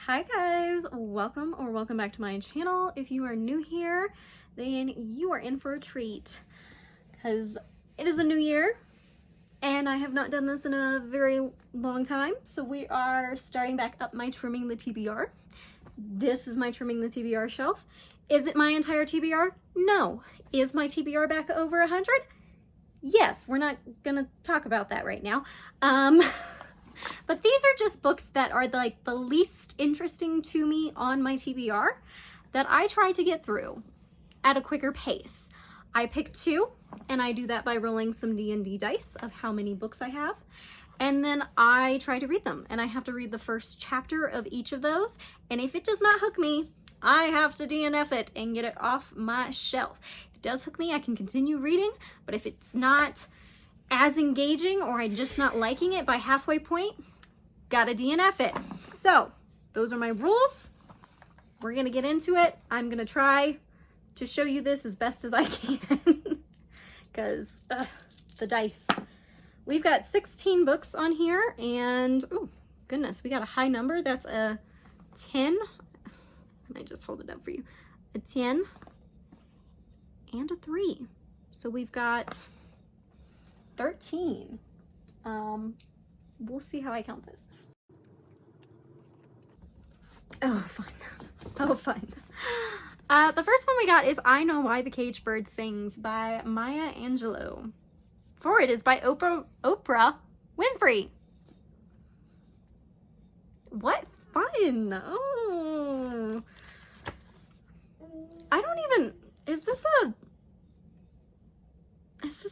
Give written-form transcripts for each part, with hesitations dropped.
Hi guys, welcome back to my channel. If you are new here, then you are in for a treat because it is a new year and I have not done this in a very long time. So we are starting back up my trimming the TBR. This is my trimming the TBR shelf. Is it my entire TBR? No. Is my TBR back over 100? Yes, we're not gonna talk about that right now. But these are just books that are like the least interesting to me on my TBR that I try to get through at a quicker pace. I pick two and I do that by rolling some D&D dice of how many books I have. And then I try to read them, and I have to read the first chapter of each of those. And if it does not hook me, I have to DNF it and get it off my shelf. If it does hook me, I can continue reading, but if it's not as engaging or I'm just not liking it by halfway point, gotta DNF it. So those are my rules. We're gonna get into it. I'm gonna try to show you this as best as I can because the dice. We've got 16 books on here, and oh goodness, we got a high number. That's a 10. I just hold it up for you. A 10 and a 3. So we've got 13. We'll see how I count this. Oh, fun. Oh, fun. The first one we got is I Know Why the Caged Bird Sings by Maya Angelou. For it is by Oprah Winfrey. What fun. Oh. I don't even, is this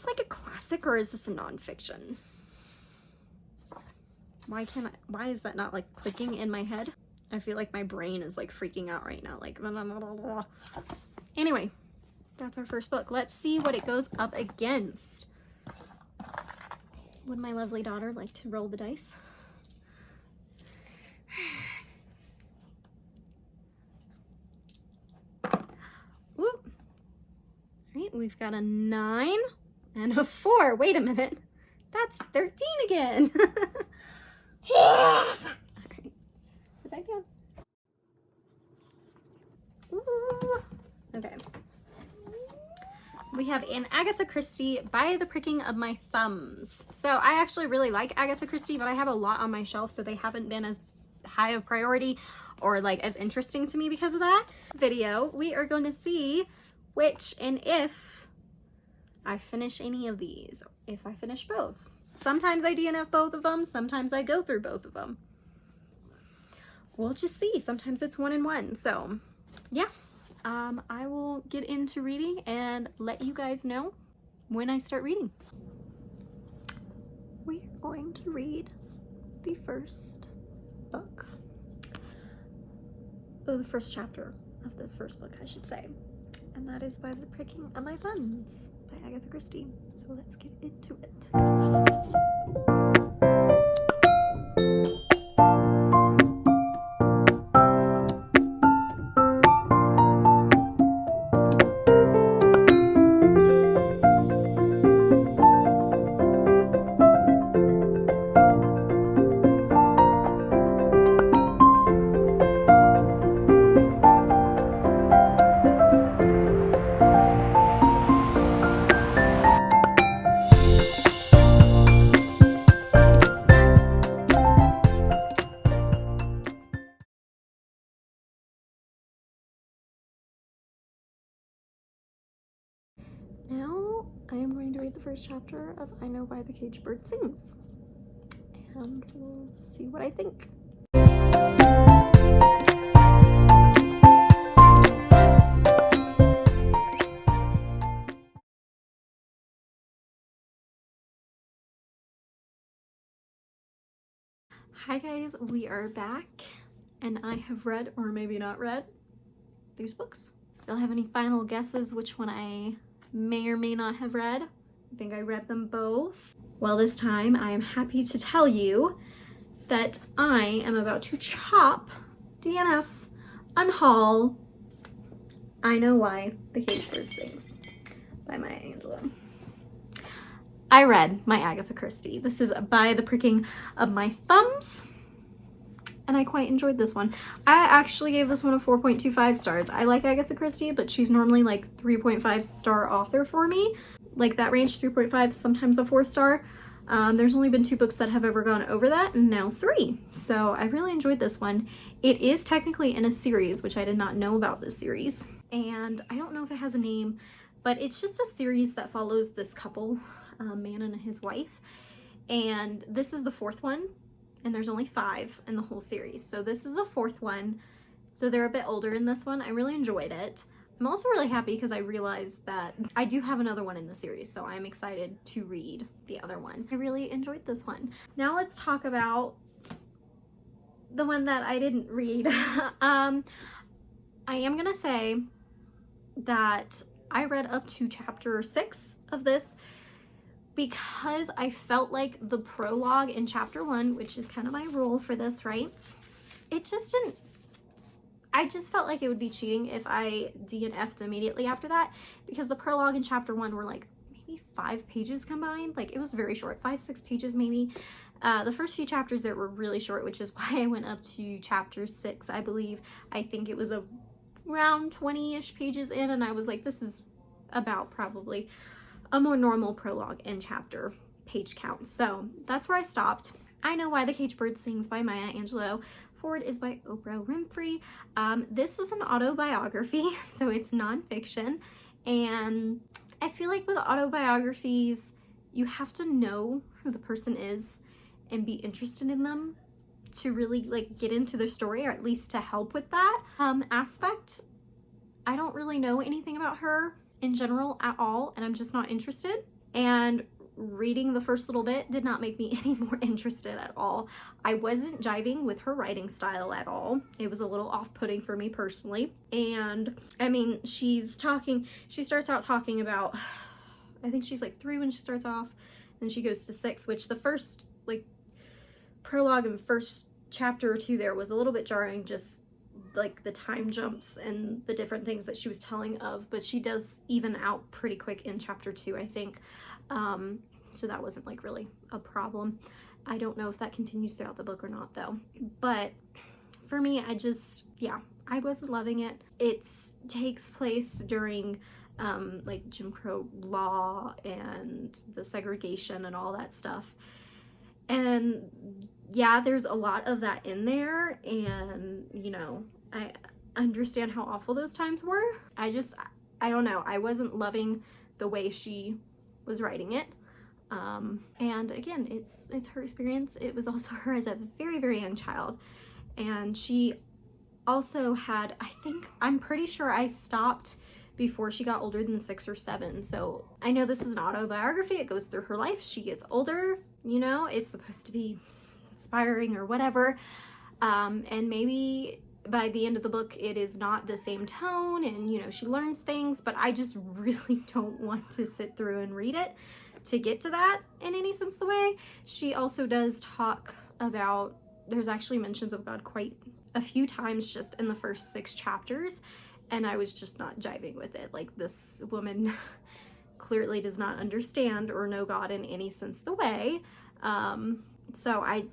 like a classic or is this a nonfiction? Why is that not like clicking in my head? I feel like my brain is like freaking out right now. Like, blah, blah, blah, blah. Anyway, that's our first book. Let's see what it goes up against. Would my lovely daughter like to roll the dice? Whoop. All right, we've got a 9 and a 4. Wait a minute. That's 13 again. All right, sit back down. Ooh. Okay. We have in Agatha Christie, By the Pricking of My Thumbs. So I actually really like Agatha Christie, but I have a lot on my shelf, so they haven't been as high of priority or like as interesting to me because of that. This video, we are going to see which and if I finish any of these, if I finish both. Sometimes I DNF both of them, sometimes I go through both of them. We'll just see. Sometimes it's 1 and 1. So yeah, I will get into reading and let you guys know when I start reading. We're going to read the first book. Oh, the first chapter of this first book, I should say. And that is By the Pricking of My Thumbs by Agatha Christie. So let's get into it. Now I am going to read the first chapter of I Know Why the Caged Bird Sings, and we'll see what I think. Hi guys, we are back, and I have read, or maybe not read, these books. If y'all have any final guesses which one I may or may not have read? I think I read them both. Well, this time I am happy to tell you that I am about to chop, DNF, unhaul I Know Why the Caged Bird Sings by Maya Angelou. I read my Agatha Christie. This is By the Pricking of My Thumbs. and I quite enjoyed this one. I actually gave this one a 4.25 stars. I like Agatha Christie, but she's normally like 3.5 star author for me. Like that range, 3.5, sometimes a 4 star. There's only been 2 books that have ever gone over that, and now 3. So I really enjoyed this one. It is technically in a series, which I did not know about this series. And I don't know if it has a name, but it's just a series that follows this couple, man and his wife. And this is the 4th one, and there's only 5 in the whole series. So this is the 4th one. So they're a bit older in this one. I really enjoyed it. I'm also really happy because I realized that I do have another one in the series, so I'm excited to read the other one. I really enjoyed this one. Now let's talk about the one that I didn't read. I am gonna say that I read up to chapter 6 of this because I felt like the prologue in chapter 1, which is kind of my rule for this, right? It just didn't, I just felt like it would be cheating if I DNF'd immediately after that, because the prologue in chapter 1 were like maybe 5 pages combined. Like it was very short, 5-6 pages maybe. The first few chapters there were really short, which is why I went up to chapter 6, I believe. I think it was around 20-ish pages in, and I was like, this is about probably a more normal prologue and chapter page count. So that's where I stopped. I Know Why the Caged Bird Sings by Maya Angelou. Forward is by Oprah Winfrey. This is an autobiography, so it's nonfiction. And I feel like with autobiographies, you have to know who the person is and be interested in them to really like get into their story, or at least to help with that aspect. I don't really know anything about her in general at all, and I'm just not interested. And reading the first little bit did not make me any more interested at all. I wasn't jiving with her writing style at all. It was a little off-putting for me personally. And I mean, she starts out talking about, I think she's like 3 when she starts off, and she goes to 6, which the first like prologue and first chapter or 2 there was a little bit jarring, just like the time jumps and the different things that she was telling of, but she does even out pretty quick in chapter 2, I think. So that wasn't like really a problem. I don't know if that continues throughout the book or not though. But for me, I wasn't loving it. It takes place during like Jim Crow law and the segregation and all that stuff. And yeah, there's a lot of that in there, and you know, I understand how awful those times were. I don't know, I wasn't loving the way she was writing it. And again, it's her experience. It was also her as a very, very young child. And she also had, I'm pretty sure I stopped before she got older than 6 or 7. So I know this is an autobiography. It goes through her life. She gets older, you know, it's supposed to be inspiring or whatever. And maybe by the end of the book, it is not the same tone, and you know, she learns things, but I just really don't want to sit through and read it to get to that in any sense of the way. She also does talk about, there's actually mentions of God quite a few times just in the first 6 chapters, and I was just not jiving with it. Like, this woman clearly does not understand or know God in any sense of the way. So I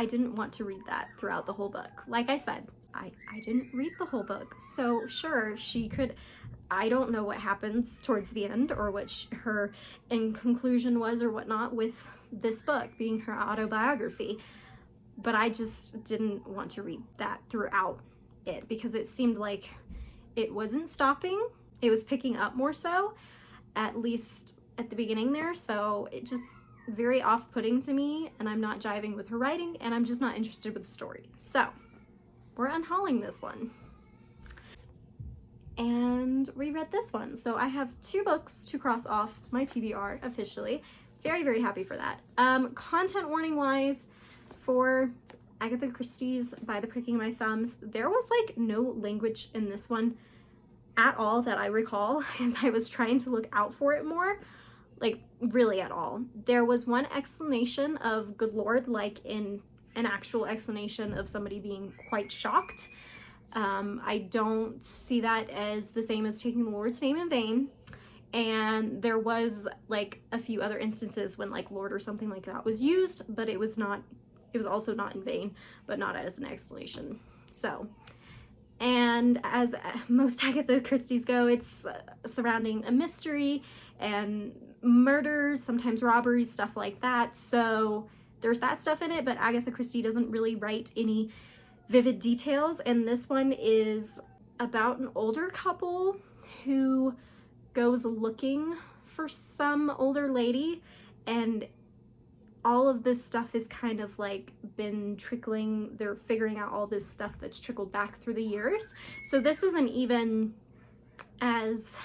didn't want to read that throughout the whole book. Like I said, I didn't read the whole book. So sure, she could, I don't know what happens towards the end or what her in conclusion was or whatnot with this book being her autobiography, but I just didn't want to read that throughout it because it seemed like it wasn't stopping. It was picking up more so, at least at the beginning there. So it just very off-putting to me, and I'm not jiving with her writing, and I'm just not interested with the story. So we're unhauling this one. And we read this one. So I have 2 books to cross off my TBR officially. Very, very happy for that. Content warning wise, for Agatha Christie's By the Pricking of My Thumbs, there was like no language in this one at all that I recall, as I was trying to look out for it more. Like, really at all. There was one explanation of good Lord, like in an actual explanation of somebody being quite shocked. I don't see that as the same as taking the Lord's name in vain. And there was like a few other instances when like Lord or something like that was used, but it was not it was also not in vain, but not as an explanation. So, and as most Agatha Christie's go, it's surrounding a mystery and murders, sometimes robberies, stuff like that. So there's that stuff in it, but Agatha Christie doesn't really write any vivid details. And this one is about an older couple who goes looking for some older lady, and all of this stuff is kind of like been trickling, they're figuring out all this stuff that's trickled back through the years. So this isn't even as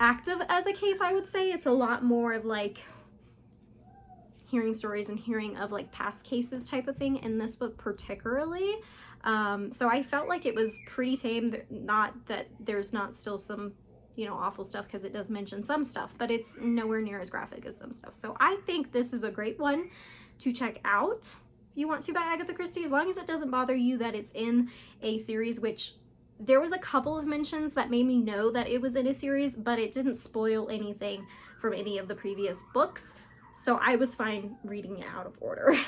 active as a case, I would say. It's a lot more of like hearing stories and hearing of like past cases type of thing in this book particularly. So I felt like it was pretty tame. Not that there's not still some, you know, awful stuff, because it does mention some stuff, but it's nowhere near as graphic as some stuff. So I think this is a great one to check out if you want to, by Agatha Christie, as long as it doesn't bother you that it's in a series, which there was a couple of mentions that made me know that it was in a series, but it didn't spoil anything from any of the previous books. So I was fine reading it out of order.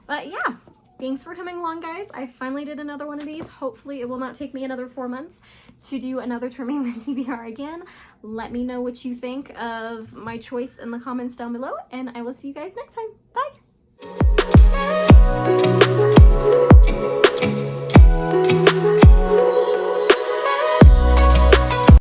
But yeah, thanks for coming along, guys. I finally did another one of these. Hopefully it will not take me another 4 months to do another Trimming the TBR again. Let me know what you think of my choice in the comments down below, and I will see you guys next time. Bye!